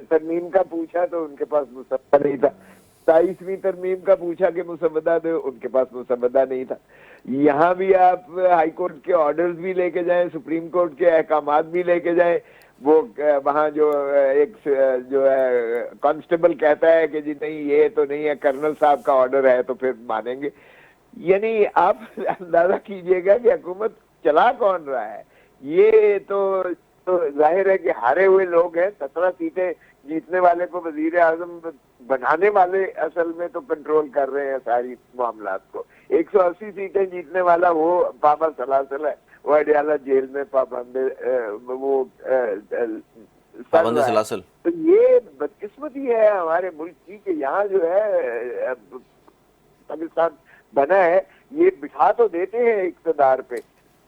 D: ترمیم کا پوچھا تو ان کے پاس مسودہ نہیں تھا، 27ویں ترمیم کا پوچھا کہ مسودہ دو، ان کے پاس مسودہ نہیں تھا۔ یہاں بھی آپ ہائی کورٹ کے آرڈرز بھی لے کے جائیں، سپریم کورٹ کے احکامات بھی لے کے جائیں، وہ وہاں جو ایک جو ہے کانسٹیبل کہتا ہے کہ جی نہیں یہ تو نہیں ہے، کرنل صاحب کا آرڈر ہے تو پھر مانیں گے۔ یعنی آپ اندازہ کیجئے گا کہ حکومت چلا کون رہا ہے۔ یہ تو ظاہر ہے کہ ہارے ہوئے لوگ ہیں، 17 سیٹیں جیتنے والے کو وزیر اعظم بنانے والے اصل میں تو کنٹرول کر رہے ہیں ساری معاملات کو۔ 180 سیٹیں جیتنے والا وہ بابا سلاسل ہے، وہ اڈیالہ جیل میں پابند
A: سلاسل۔
D: تو یہ بدقسمتی ہے ہمارے ملک کی کہ یہاں جو ہے پاکستان بنا ہے، یہ بٹھا تو دیتے ہیں اقتدار پہ،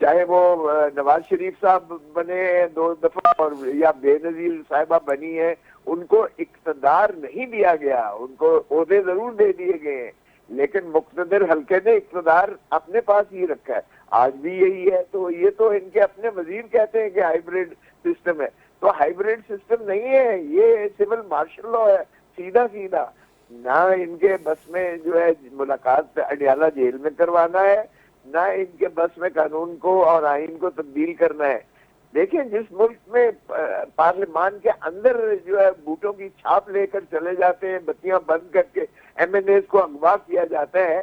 D: چاہے وہ نواز شریف صاحب بنے 2 دفعہ اور یا بے نظیر صاحبہ بنی ہے، ان کو اقتدار نہیں دیا گیا، ان کو عہدے ضرور دے دیے گئے ہیں لیکن مقتدر حلقے نے اقتدار اپنے پاس ہی رکھا ہے۔ آج بھی یہی ہے، تو یہ تو ان کے اپنے وزیر کہتے ہیں کہ ہائیبریڈ سسٹم ہے، تو ہائیبریڈ سسٹم نہیں ہے، یہ سول مارشل لاء ہے، سیدھا سیدھا۔ نہ ان کے بس میں جو ہے ملاقات اڈیالہ جیل میں کروانا ہے، نہ ان کے بس میں قانون کو اور آئین کو تبدیل کرنا ہے۔ دیکھیں جس ملک میں پارلیمان کے اندر جو ہے بوٹوں کی چھاپ لے کر چلے جاتے ہیں، بتیاں بند کر کے ایم این ایز کو اغوا کیا جاتا ہے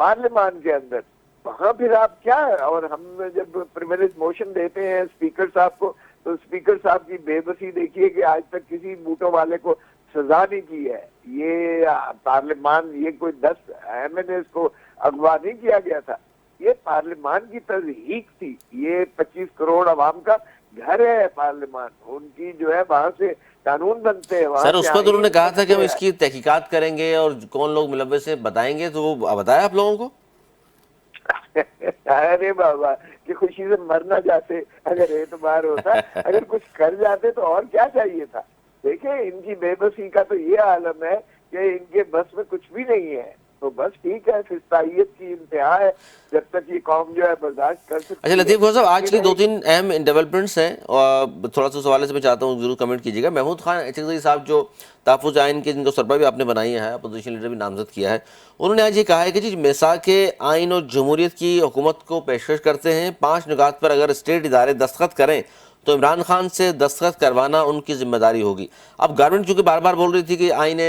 D: پارلیمان کے اندر، وہاں پھر آپ کیا؟ اور ہم جب پریویلیج موشن دیتے ہیں اسپیکر صاحب کو تو اسپیکر صاحب کی بے بسی دیکھیے کہ آج تک کسی بوٹوں والے کو سزا نہیں کی ہے۔ یہ پارلیمان، یہ کوئی 10 ایم این ایز کو اغوا نہیں کیا گیا تھا، یہ پارلیمان کی تضحیق تھی، یہ 25 کروڑ عوام کا گھر ہے پارلیمان، ان کی جو ہے وہاں سے قانون بنتے ہیں۔
A: سر اس پر انہوں نے کہا تھا کہ ہم اس کی تحقیقات کریں گے اور کون لوگ ملوث ہیں بتائیں گے، تو وہ بتایا آپ لوگوں کو؟
D: ارے بابا کہ خوشی سے مرنا جاتے اگر اعتبار ہوتا، اگر کچھ کر جاتے تو اور کیا چاہیے تھا۔ دیکھیں ان کی بے بسی کا تو یہ عالم ہے کہ ان کے بس میں کچھ بھی نہیں ہے، تو بس ٹھیک ہے، فستائیت کی انتہا ہے جب تک یہ قوم جو ہے برداشت کر سکتی ہے۔
A: اچھا لطیف صاحب، آج کی 2-3 اہم ڈیولپمنٹس ہیں، اور تھوڑا سا سوالے سے میں چاہتا ہوں ضرور کمنٹ کیجیے گا۔ محمود خان اچکزئی صاحب جو تحفظ آئین کے جن کو سربراہ بھی آپ نے بنائی ہے، اپوزیشن لیڈر بھی نامزد کیا ہے، انہوں نے آج یہ کہا ہے کہ جی میثاق آئین اور جمہوریت کی حکومت کو پیشکش کرتے ہیں، 5 نکات پر اگر اسٹیٹ ادارے دستخط کریں تو عمران خان سے دستخط کروانا ان کی ذمہ داری ہوگی۔ اب گورنمنٹ چونکہ بار بار بول رہی تھی کہ آئین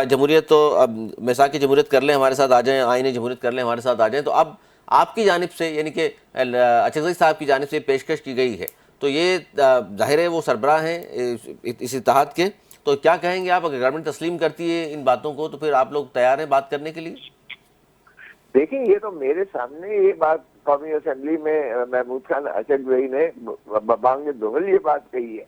A: جمہوریت تو اب میثاق جمہوریت کر لیں ہمارے ساتھ آ جائیں، آئین جمہوریت کر لیں ہمارے ساتھ آ جائیں، تو اب آپ کی جانب سے یعنی کہ اچکزئی صاحب کی جانب سے پیشکش کی گئی ہے، تو یہ ظاہر ہے وہ سربراہ ہیں اس اتحاد کے، تو کیا کہیں گے آپ؟ اگر گورنمنٹ تسلیم کرتی ہے ان باتوں کو تو پھر آپ لوگ تیار ہیں بات کرنے کے لیے؟
D: دیکھیں یہ تو میرے سامنے یہ بات قومی اسمبلی میں محمود خان اچکزئی نے ببانگ دہل یہ بات کہی ہے،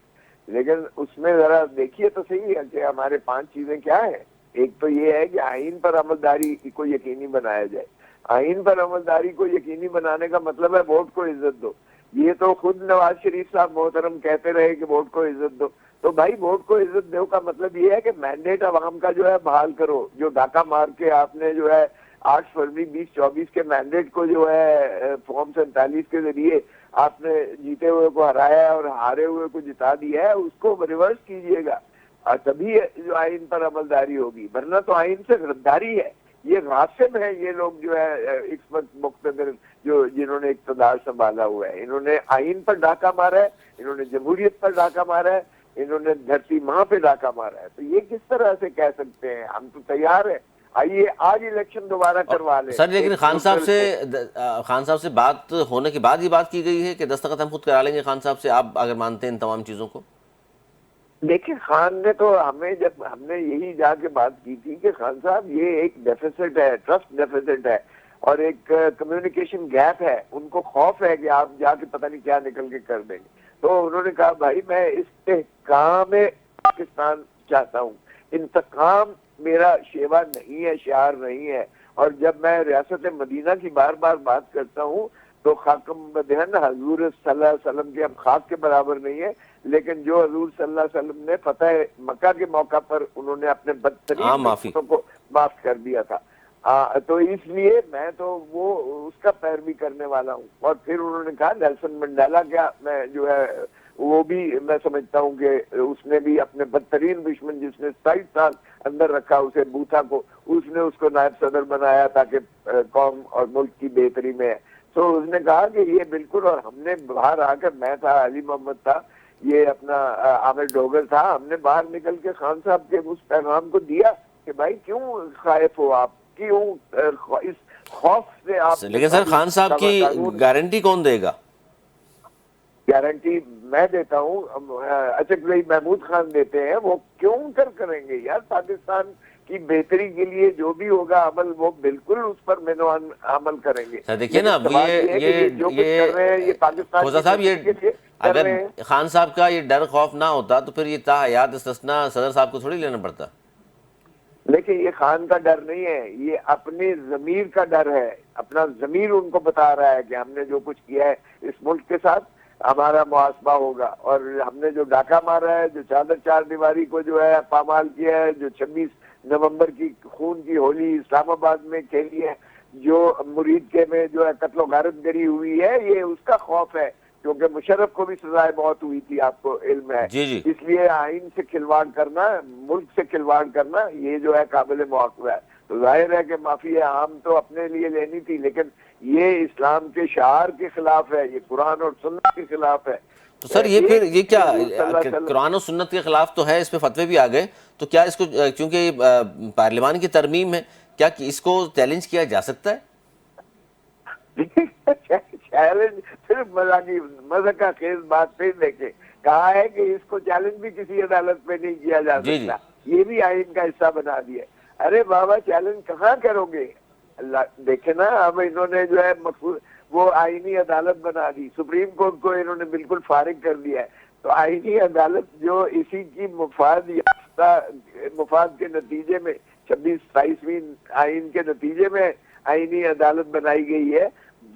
D: لیکن اس میں ذرا دیکھیے تو صحیح ہے کہ ہمارے 5 چیزیں کیا ہیں۔ ایک تو یہ ہے کہ آئین پر عملداری کو یقینی بنایا جائے۔ آئین پر عملداری کو یقینی بنانے کا مطلب ہے ووٹ کو عزت دو۔ یہ تو خود نواز شریف صاحب محترم کہتے رہے کہ ووٹ کو عزت دو، تو بھائی ووٹ کو عزت دو کا مطلب یہ ہے کہ مینڈیٹ عوام کا جو ہے بحال کرو۔ جو ڈاکہ مار کے آپ نے جو ہے 8 فروری 2024 کے مینڈیٹ کو جو ہے فارم 47 کے ذریعے آپ نے جیتے ہوئے کو ہرایا اور ہارے ہوئے کو جتا دیا ہے، اس کو ریورس کیجئے گا، اور تبھی جو آئین پر عملداری ہوگی، ورنہ تو آئین سے غداری ہے۔ یہ غاصب ہے یہ لوگ جو ہے اس وقت مقتدر جنہوں نے اقتدار سنبھالا ہوا ہے، انہوں نے آئین پر ڈاکہ مارا ہے، انہوں نے جمہوریت پر ڈاکہ مارا ہے، انہوں نے دھرتی ماں پہ ڈاکہ مارا ہے۔ تو یہ کس طرح سے کہہ سکتے ہیں؟ ہم تو تیار ہیں، آئیے آج الیکشن دوبارہ کروا لیں۔
A: سر لیکن خان صاحب سے بات ہونے کے بعد یہ بات کی گئی ہے کہ دستخط ہم خود کرا لیں گے خان صاحب سے، آپ اگر مانتے ہیں ان تمام چیزوں کو؟
D: دیکھیں خان نے تو جب ہم نے یہی جا کے بات کی تھی کہ خان صاحب یہ ایک ڈیفیسٹ ہے، ٹرسٹ ڈیفیسٹ ہے اور ایک کمیونیکیشن گیپ ہے، ان کو خوف ہے کہ آپ جا کے پتہ نہیں کیا نکل کے کر دیں گے، تو انہوں نے کہا بھائی میں استحکام پاکستان چاہتا ہوں، انتقام میرا شیوا نہیں ہے، شعار نہیں ہے، اور جب میں ریاست مدینہ کی بار بار بات کرتا ہوں تو خاکم بدہن حضور صلی اللہ علیہ وسلم کے اب خاک کے برابر نہیں ہے، لیکن جو حضور صلی اللہ علیہ وسلم نے فتح مکہ کے موقع پر انہوں نے اپنے بدترین
A: معافی
D: دشمنوں کو معاف کر دیا تھا، تو اس لیے میں تو وہ اس کا پیروی کرنے والا ہوں۔ اور پھر انہوں نے کہا نیلسن منڈیلا کیا، میں جو ہے وہ بھی میں سمجھتا ہوں کہ اس نے بھی اپنے بدترین دشمن جس نے 27 سال اندر رکھا اسے بوتھا کو، اس نے اس کو نائب صدر بنایا تاکہ قوم اور ملک کی بہتری میں ہے۔ تو اس نے کہا کہ یہ بالکل، اور ہم نے باہر آ کر، میں تھا، علی محمد تھا، یہ اپنا عامر ڈوگر تھا، ہم نے باہر نکل کے خان صاحب کے اس پیغام کو دیا کہ بھائی کیوں خائف ہو آپ، کیوں اس خوف سے آپ،
A: لیکن سر خان صاحب کی گارنٹی کون دے گا؟
D: گارنٹی میں دیتا ہوں، اسد بھائی محمود خان دیتے ہیں، وہ کیوں کریں گے یار؟ پاکستان کی بہتری کے لیے جو بھی ہوگا عمل وہ بالکل اس پر مینوان عمل کریں گے۔
A: دیکھیے نا، خوزہ صاحب، یہ اگر خان صاحب کا یہ ڈر خوف نہ ہوتا تو پھر یہ تاحیات استثناء صدر صاحب کو تھوڑی لینا پڑتا۔
D: دیکھیں یہ خان کا ڈر نہیں ہے، یہ اپنے ضمیر کا ڈر ہے، اپنا ضمیر ان کو بتا رہا ہے کہ ہم نے جو کچھ کیا ہے اس ملک کے ساتھ ہمارا محاسبہ ہوگا، اور ہم نے جو ڈاکہ مارا ہے، جو چادر چار دیواری کو جو ہے پامال کیا ہے، جو 26 نومبر کی خون کی ہولی اسلام آباد میں کھیلی ہے، جو مرید کے میں جو ہے قتل و غارت گری ہوئی ہے، یہ اس کا خوف ہے، کیونکہ مشرف کو بھی سزائے موت ہوئی تھی، آپ کو علم ہے۔
A: جی
D: اس لیے آئین سے کھلواڑ کرنا، ملک سے کھلواڑ کرنا، یہ جو ہے قابل مواقع ہے۔ تو ظاہر ہے کہ معافی عام تو اپنے لیے لینی تھی، لیکن یہ اسلام کے شعار کے خلاف ہے، یہ قرآن اور سنت کے خلاف ہے۔
A: تو سر یہ پھر یہ کیا قرآن و سنت کے خلاف تو ہے، اس پہ فتوے بھی آ گئے، تو کیا اس کو، چونکہ یہ پارلیمان کی ترمیم ہے، کیا اس کو چیلنج کیا جا سکتا ہے؟
D: چیلنج صرف مذہب کا خیز بات پھر دیکھیں، کہا ہے کہ اس کو چیلنج بھی کسی عدالت پہ نہیں کیا جا سکتا، یہ بھی آئین کا حصہ بنا دیا۔ ارے بابا چیلنج کہاں کرو گے؟ دیکھیں نا، اب انہوں نے جو ہے وہ آئینی عدالت بنا دی، سپریم کورٹ کو انہوں نے بالکل فارغ کر دیا ہے، تو آئینی عدالت جو اسی کی مفاد کے نتیجے میں 26-27ویں آئین کے نتیجے میں آئینی عدالت بنائی گئی ہے،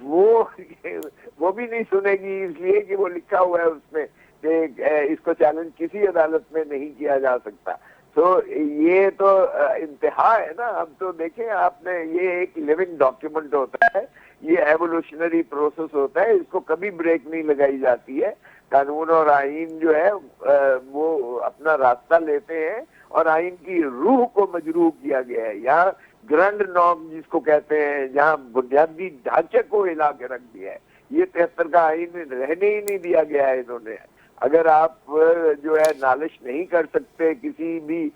D: وہ بھی نہیں سنے گی، اس لیے کہ وہ لکھا ہوا ہے اس میں کہ اس کو چیلنج کسی عدالت میں نہیں کیا جا سکتا۔ تو یہ تو انتہا ہے نا۔ اب تو دیکھیں آپ نے، یہ ایک لیونگ ڈاکیومنٹ ہوتا ہے، یہ ایوولوشنری پروسیس ہوتا ہے، اس کو کبھی بریک نہیں لگائی جاتی ہے۔ قانون اور آئین جو ہے وہ اپنا راستہ لیتے ہیں، اور آئین کی روح کو مجروح کیا گیا ہے۔ یہاں گرانڈ نارم جس کو کہتے ہیں، جہاں بنیادی ڈھانچے کو ہلا کے رکھ دیا ہے، یہ 73 کا آئین رہنے ہی نہیں دیا گیا ہے انہوں نے۔ اگر آپ جو ہے نالش نہیں کر سکتے، کسی بھی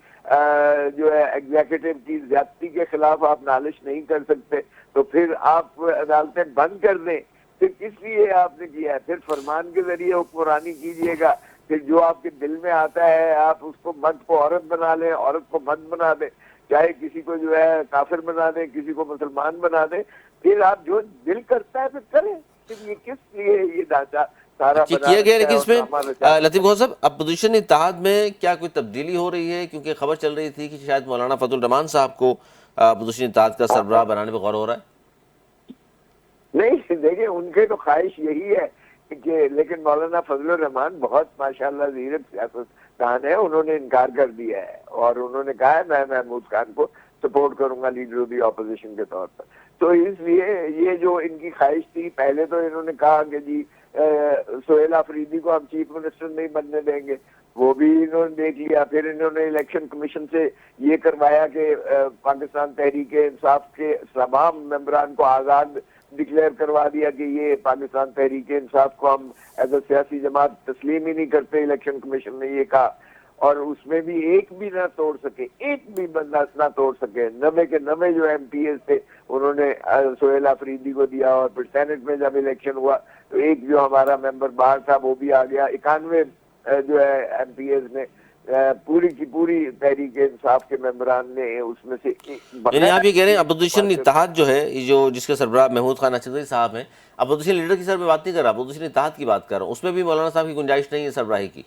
D: جو ہے ایگزیکٹو کی زیادتی کے خلاف آپ نالش نہیں کر سکتے، تو پھر آپ عدالتیں بند کر دیں۔ پھر کس لیے آپ نے کیا ہے؟ پھر فرمان کے ذریعے حکمرانی کیجئے گا، پھر جو آپ کے دل میں آتا ہے آپ اس کو مرد کو عورت بنا لیں، عورت کو مرد بنا دیں، چاہے کسی کو جو ہے کافر بنا دیں، کسی کو مسلمان بنا دیں، پھر آپ جو دل کرتا ہے پھر کریں۔ پھر یہ کس لیے یہ ڈھانچہ سارا
A: کیا گیا؟ لیکن اس میں لطیف گوہر صاحب، اپوزیشن اتحاد میں کیا کوئی تبدیلی ہو رہی ہے؟ کیونکہ خبر چل رہی تھی کہ شاید مولانا فضل الرحمان صاحب کو اپوزیشن اتحاد کا سربراہ بنانے پہ غور ہو رہا ہے۔
D: نہیں دیکھیں، ان کے تو خواہش یہی ہے کہ، لیکن مولانا فضل الرحمان بہت ماشاءاللہ زیرک سیاستدان ہے، انہوں نے انکار کر دیا ہے، اور انہوں نے کہا ہے میں محمود خان کو سپورٹ کروں گا لیڈر آف دی اپوزیشن کے طور پر۔ تو اس لیے یہ جو ان کی خواہش تھی، پہلے تو انہوں نے کہا کہ جی سہیل آفریدی کو ہم چیف منسٹر نہیں بننے دیں گے، وہ بھی انہوں نے دیکھ لیا۔ پھر انہوں نے الیکشن کمیشن سے یہ کروایا کہ پاکستان تحریک انصاف کے تمام ممبران کو آزاد ڈکلیئر کروا دیا کہ یہ پاکستان تحریک انصاف کو ہم ایز اے سیاسی جماعت تسلیم ہی نہیں کرتے، الیکشن کمیشن نے یہ کہا، اور اس میں بھی ایک بھی نہ توڑ سکے، ایک بھی بندہ نہ توڑ سکے۔ 90 کے 90 جو ایم پی ایز تھے انہوں نے سہیل آفریدی کو دیا، اور پھر سینٹ میں جب الیکشن ہوا تو ایک جو ہمارا ممبر باہر تھا وہ بھی آ گیا۔ 91 جو ہے ایم پی ایز نے پوری کی پوری تحریک انصاف کے ممبران نے اس میں سے،
A: یعنی آپ یہ کہہ رہے ہیں اپوزیشن اتحاد جو ہے، جو جس کے سربراہ محمود خان اچھدری صاحب ہیں، اپوزیشن لیڈر کی سر میں بات نہیں کر رہا، اپوزیشن اتحاد کی بات کر رہا ہوں، اس میں بھی مولانا صاحب کی گنجائش نہیں ہے سربراہی کی؟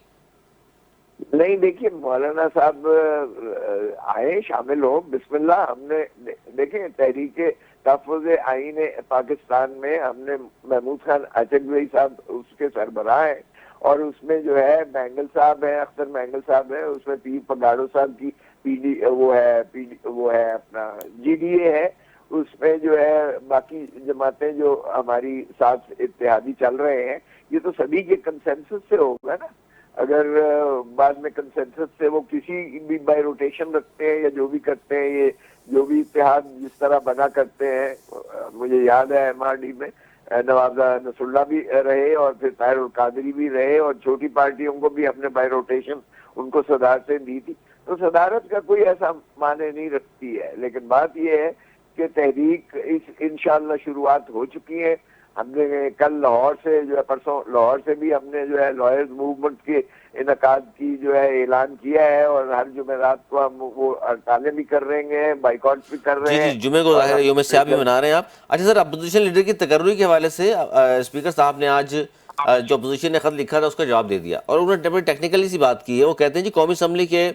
D: نہیں دیکھیے مولانا صاحب آئے شامل ہو بسم اللہ. ہم نے دیکھیں تحریک تحفظ آئین پاکستان میں ہم نے محمود خان اچکزئی صاحب اس کے سربراہ ہیں, اور اس میں جو ہے مینگل صاحب ہیں, اختر مینگل صاحب ہیں, اس میں پیر پگاڑو صاحب کی وہ ہے اپنا جی ڈی اے ہے, اس میں جو ہے باقی جماعتیں جو ہماری ساتھ اتحادی چل رہے ہیں, یہ تو سبھی کے کنسنسس سے ہوگا نا. اگر بعد میں کنسنسس سے وہ کسی بھی بائی روٹیشن رکھتے ہیں یا جو بھی کرتے ہیں, یہ جو بھی اتحاد جس طرح بنا کرتے ہیں, مجھے یاد ہے ایم آر ڈی میں نواب نصر اللہ بھی رہے اور پھر طاہر القادری بھی رہے, اور چھوٹی پارٹیوں کو بھی ہم نے بائی روٹیشن ان کو صدارتیں دی تھی, تو صدارت کا کوئی ایسا معنی نہیں رکھتی ہے. لیکن بات یہ ہے کہ تحریک انشاءاللہ شروعات ہو چکی ہے. ہم نے کل لاہور سے جو ہے پرسوں لاہور سے بھی ہم نے جو ہے لائرز موومنٹ کے انعقاد کی جو ہے اعلان کیا ہے, اور ہر جمعرات کو ہم وہ ہڑتالیں بھی کر رہے ہیں, بائیکاٹ بھی کر رہے ہیں.
A: جی جمعے کو ظاہر ہے یوم سیاہ بھی منا رہے ہیں آپ. اچھا سر, اپوزیشن لیڈر کی تقرری کے حوالے سے اسپیکر صاحب نے آج جو اپوزیشن نے خط لکھا تھا اس کا جواب دے دیا, اور انہوں نے بڑی ٹیکنیکلی سی بات کی ہے. وہ کہتے ہیں جی قومی اسمبلی کے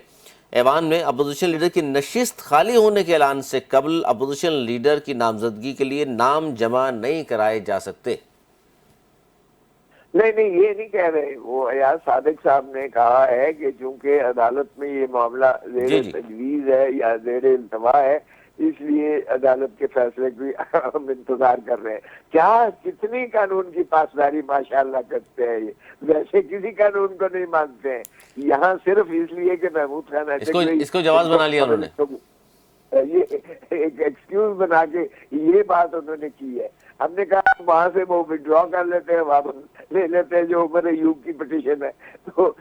A: ایوان میں اپوزیشن لیڈر کی نشست خالی ہونے کے اعلان سے قبل اپوزیشن لیڈر کی نامزدگی کے لیے نام جمع نہیں کرائے جا سکتے.
D: نہیں یہ نہیں کہہ رہے, وہ ایاز صادق صاحب نے کہا ہے کہ چونکہ عدالت میں یہ معاملہ زیر تجویز ہے یا زیر التوا ہے, اس لیے عدالت کے فیصلے کی ہم انتظار کر رہے ہیں. کیا کتنی قانون کی پاسداری ماشاءاللہ کرتے ہیں, یہ ویسے کسی قانون کو نہیں مانتے ہیں. یہاں صرف اس لیے کہ محمود خان
A: اس کو جواز بنا لیا انہوں نے,
D: یہ ایک ایکسکیوز بنا کے یہ بات انہوں نے کی ہے. ہم نے کہا وہاں سے وہ وڈرا کر لیتے ہیں, واپس لے لیتے ہیں جو عمر ایوب کی پٹیشن ہے, تو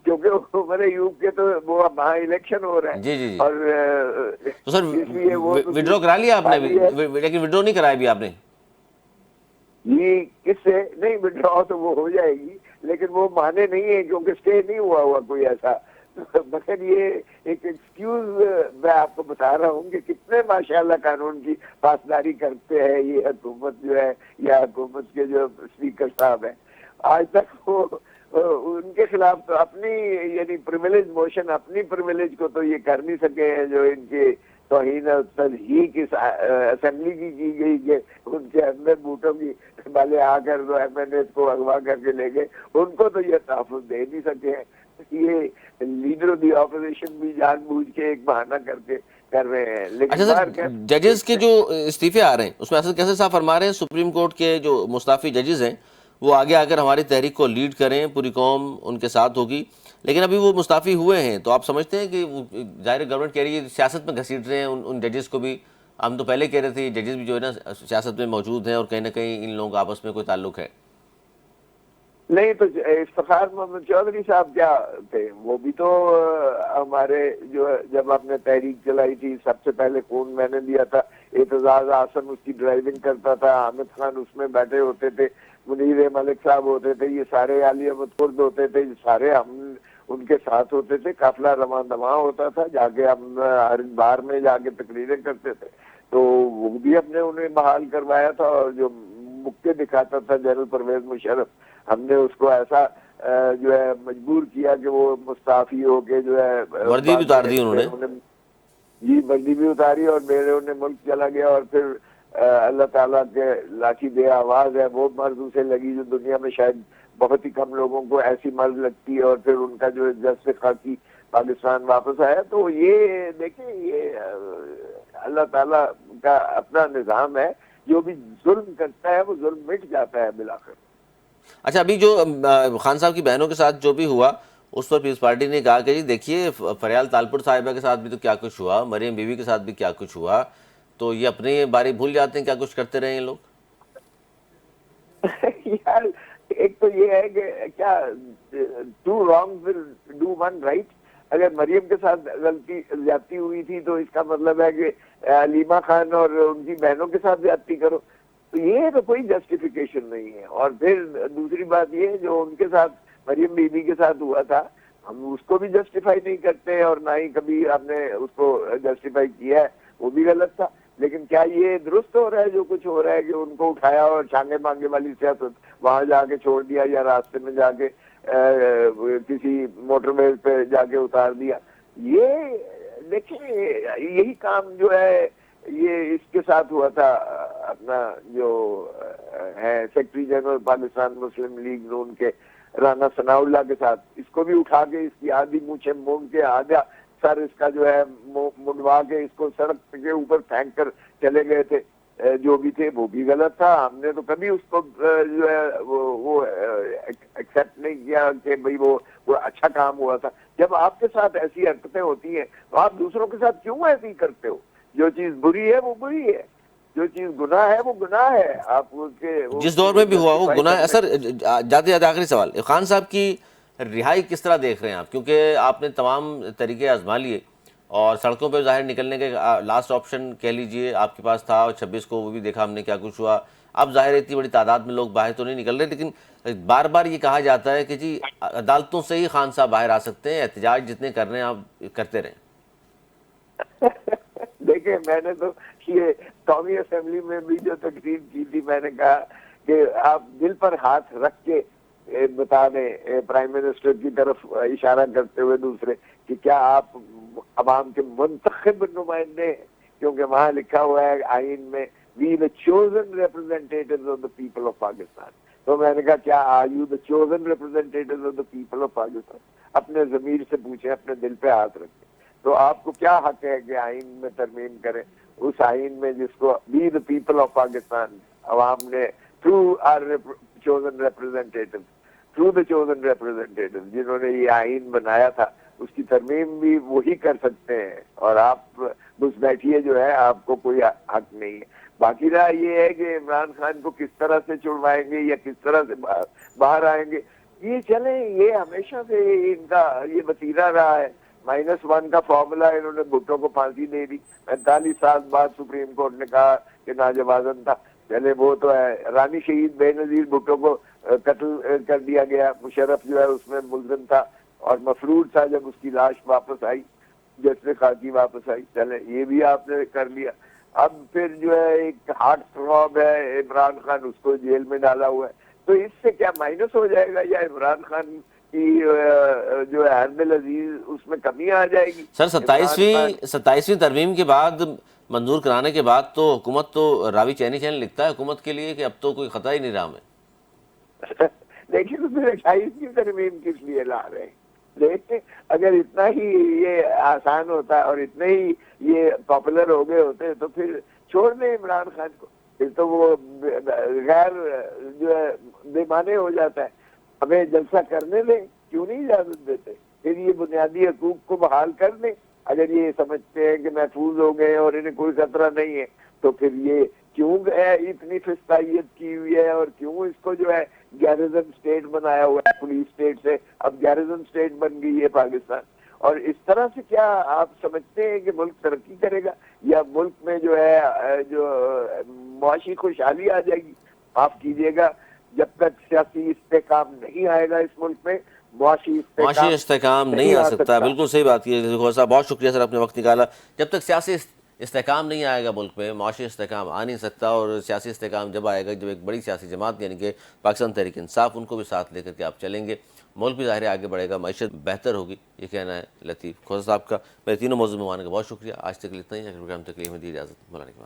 D: کیونکہ عمر ایوب کے تو وہ وہاں الیکشن ہو رہا ہے.
A: جی
D: اور
A: تو سر وڈرا کرا لیا آپ نے, لیکن وڈرا نہیں کرایا بھی آپ نے.
D: یہ کس سے نہیں وڈرا تو وہ ہو جائے گی, لیکن وہ مانے نہیں ہے کیونکہ اسٹے نہیں ہوا کوئی ایسا. مگر یہ ایک ایکسکیوز میں آپ کو بتا رہا ہوں کہ کتنے ماشاءاللہ قانون کی پاسداری کرتے ہیں یہ حکومت جو ہے, یا حکومت کے جو اسپیکر صاحب ہیں. آج تک وہ ان کے خلاف تو اپنی یعنی پریویلیج موشن, اپنی پریویلیج کو تو یہ کر نہیں سکے ہیں جو ان کے توہین اور تضحیق اس اسمبلی کی گئی کہ ان کے اندر بوٹوں کی والے آ کر جو ایم این اے کو اغوا کر کے لے گئے, ان کو تو یہ تحفظ دے نہیں سکے ہیں. یہ لیڈر آف دی اپوزیشن بھی جان بوجھ کے ایک بہانہ کر کے کر رہے ہیں. لیکن
A: اچھا سر, ججز کے جو استعفے آ رہے ہیں اس میں اسد کیسر صاحب فرما رہے ہیں سپریم کورٹ کے جو مستعفی ججز ہیں وہ آگے آ کر ہماری تحریک کو لیڈ کریں, پوری قوم ان کے ساتھ ہوگی. لیکن ابھی وہ مستعفی ہوئے ہیں, تو آپ سمجھتے ہیں کہ ظاہر گورنمنٹ کہہ رہی ہے سیاست میں گھسیٹ رہے ہیں ان ججز کو بھی. ہم تو پہلے کہہ رہے تھے ججز بھی جو ہے نا سیاست میں موجود ہیں اور کہیں نہ کہیں ان لوگوں کا آپس میں کوئی تعلق ہے.
D: نہیں تو افتخار محمد چودھری صاحب کیا تھے, وہ بھی تو ہمارے جو جب آپ نے تحریک چلائی تھی سب سے پہلے خون میں نے دیا تھا. اعتزاز احسن اس کی ڈرائیونگ کرتا تھا, حامد خان اس میں بیٹھے ہوتے تھے, منیر ملک صاحب ہوتے تھے, یہ سارے علی احمد خرد ہوتے تھے, سارے ہم ان کے ساتھ ہوتے تھے. قافلہ رواں دواں ہوتا تھا, جا کے ہم ہر بار میں جا کے تقریریں کرتے تھے. تو وہ بھی ہم نے انہیں بحال کروایا تھا, اور جو مکے دکھاتا تھا جنرل پرویز مشرف, ہم نے اس کو ایسا جو ہے مجبور کیا کہ وہ مستعفی ہو کے جو ہے
A: وردی بھی اتار دی انہوں نے.
D: جی وردی بھی اتاری اور بیرون ملک چلا گیا. اور پھر اللہ تعالیٰ کے لاٹھی دے آواز ہے, وہ مرض اسے لگی جو دنیا میں شاید بہت ہی کم لوگوں کو ایسی مرض لگتی ہے, اور پھر ان کا جو جس خاکی پاکستان واپس آیا. تو یہ دیکھیں یہ اللہ تعالیٰ کا اپنا نظام ہے, جو بھی ظلم کرتا ہے وہ ظلم مٹ جاتا ہے بالآخر.
A: اچھا ابھی جو خان صاحب کی بہنوں کے ساتھ جو بھی ہوا اس پر پیپلز پارٹی نے کہا کہ جی دیکھیے فریال تالپور صاحبہ کے ساتھ بھی تو کیا کچھ ہوا, مریم بیوی کے ساتھ بھی کیا کچھ ہوا, تو یہ اپنی باری بھول جاتے ہیں کیا کچھ کرتے رہے ہیں لوگ.
D: یار ایک تو یہ ہے کہ کیا two wrong will do one right. اگر مریم کے ساتھ زیادتی ہوئی تھی تو اس کا مطلب ہے کہ علیمہ خان اور ان کی بہنوں کے ساتھ زیادتی کرو, تو یہ تو کوئی جسٹیفیکیشن نہیں ہے. اور پھر دوسری بات یہ جو ان کے ساتھ مریم بی بی کے ساتھ ہوا تھا, ہم اس کو بھی جسٹیفائی نہیں کرتے اور نہ ہی کبھی ہم نے اس کو جسٹیفائی کیا ہے, وہ بھی غلط تھا. لیکن کیا یہ درست ہو رہا ہے جو کچھ ہو رہا ہے کہ ان کو اٹھایا اور چھانگے مانگے والی سیاست وہاں جا کے چھوڑ دیا, یا راستے میں جا کے کسی موٹر وے پہ جا کے اتار دیا. یہ دیکھیں یہی کام جو ہے یہ اس کے ساتھ ہوا تھا اپنا جو ہے سیکرٹری جنرل پاکستان مسلم لیگ نون کے رانا ثناء اللہ کے ساتھ. اس کو بھی اٹھا کے اس کی آدھی مونچھیں مونگ کے آدھا سر اس کا جو ہے منڈوا کے اس کو سڑک کے اوپر پھینک کر چلے گئے تھے. جو بھی تھے وہ بھی غلط تھا. ہم نے تو کبھی اس کو جو ہے وہ ایکسیپٹ نہیں کیا کہ بھئی وہ اچھا کام ہوا تھا. جب آپ کے ساتھ ایسی حرکتیں ہوتی ہیں تو آپ دوسروں کے ساتھ کیوں ایسی کرتے ہو؟ جو چیز بری ہے وہ بری ہے, جو چیز گناہ ہے وہ گناہ ہے. آپ کے
A: جس دور میں بھی ہوا وہ گناہ ہے. سر جاتے جاتے آخری سوال, خان صاحب کی رہائی کس طرح دیکھ رہے ہیں آپ؟ کیونکہ آپ نے تمام طریقے آزما لیے اور سڑکوں پہ ظاہر نکلنے کے لاسٹ آپشن کہہ لیجئے آپ کے پاس تھا, اور 26 کو وہ بھی دیکھا ہم نے کیا کچھ ہوا. اب ظاہر اتنی بڑی تعداد میں لوگ باہر تو نہیں نکل رہے, لیکن بار بار یہ کہا جاتا ہے کہ جی عدالتوں سے ہی خان صاحب باہر آ سکتے ہیں, احتجاج جتنے کر رہے ہیں آپ کرتے رہیں.
D: دیکھیں میں نے تو یہ قومی اسمبلی میں بھی جو تقریر کی تھی, میں نے کہا کہ آپ دل پر ہاتھ رکھ کے بتا دیں پرائم منسٹر کی طرف اشارہ کرتے ہوئے دوسرے کہ کیا آپ عوام کے منتخب نمائندے ہیں, کیونکہ وہاں لکھا ہوا ہے آئین میں we the chosen representatives of the people of Pakistan. تو میں نے کہا کیا are you the chosen representatives of the people of Pakistan? اپنے ضمیر سے پوچھیں, اپنے دل پہ ہاتھ رکھیں. تو آپ کو کیا حق ہے کہ آئین میں ترمیم کریں, اس آئین میں جس کو we the people of Pakistan عوام نے through our chosen representative through the chosen representative جنہوں نے یہ آئین بنایا تھا, اس کی ترمیم بھی وہی کر سکتے ہیں. اور آپ بس بیٹھیے جو ہے, آپ کو کوئی حق نہیں ہے. باقی رہا یہ ہے کہ عمران خان کو کس طرح سے چھڑوائیں گے یا کس طرح سے باہر آئیں گے, یہ چلیں یہ ہمیشہ سے ان کا یہ وتیرہ رہا ہے. -1 کا فارمولا انہوں نے بھٹو کو پھانسی دے دی, 45 سال بعد سپریم کورٹ نے کہا کہ ناجوازن تھا. چلے وہ تو ہے. رانی شہید بے نظیر بھٹو کو قتل کر دیا گیا, مشرف جو ہے اس میں ملزم تھا اور مفرور تھا جب اس کی لاش واپس آئی, جیسے خاکی واپس آئی. چلے یہ بھی آپ نے کر لیا. اب پھر جو ہے ایک ہارٹ تھروب ہے عمران خان, اس کو جیل میں ڈالا ہوا ہے. تو اس سے کیا مائنس ہو جائے گا یا عمران خان کی جو ہے حرب العزیز اس میں کمی آ جائے گی؟
A: سر 27ویں ترمیم کے بعد منظور کرانے کے بعد تو حکومت تو راوی چینی چین لکھتا ہے حکومت کے لیے کہ اب تو کوئی خطرہ ہی نہیں رہا میں.
D: دیکھیں تو پھر 28ویں ترمیم کس لیے لا رہے ہیں؟ دیکھیں اگر اتنا ہی یہ آسان ہوتا اور اتنے ہی یہ پاپولر ہو گئے ہوتے تو پھر چھوڑ دیں عمران خان کو, پھر تو وہ غیر جو ہے بے معنی ہو جاتا ہے. ہمیں جلسہ کرنے دیں, کیوں نہیں اجازت دیتے؟ پھر یہ بنیادی حقوق کو بحال کر دیں. اگر یہ سمجھتے ہیں کہ محفوظ ہو گئے اور انہیں کوئی خطرہ نہیں ہے تو پھر یہ کیوں اتنی فسطائیت کی ہوئی ہے اور کیوں اس کو جو ہے گیرزن اسٹیٹ بنایا ہوا ہے, پولیس اسٹیٹ سے اب گیرزن اسٹیٹ بن گئی ہے پاکستان. اور اس طرح سے کیا آپ سمجھتے ہیں کہ ملک ترقی کرے گا یا ملک میں جو ہے جو معاشی خوشحالی آ جائے گی؟ معاف کیجیے گا, جب تک سیاسی استحکام نہیں آئے گا اس ملک میں معاشی
A: استحکام نہیں آ سکتا. بالکل صحیح بات کی ہے صاحب, بہت شکریہ سر, آپ نے وقت نکالا. جب تک سیاسی استحکام نہیں آئے گا ملک میں, معاشی استحکام آ نہیں سکتا. اور سیاسی استحکام جب آئے گا, جب ایک بڑی سیاسی جماعت یعنی کہ پاکستان تحریک انصاف, ان کو بھی ساتھ لے کر کے آپ چلیں گے, ملک بھی ظاہر آگے بڑھے گا, معیشت بہتر ہوگی. یہ کہنا ہے لطیف کھوسا صاحب کا. میرے تینوں موضوع میں آنے کا بہت شکریہ. آج تک اتنا ہی. اگر پروگرام تک لیے ہمیں دی اجازت. مولانا کے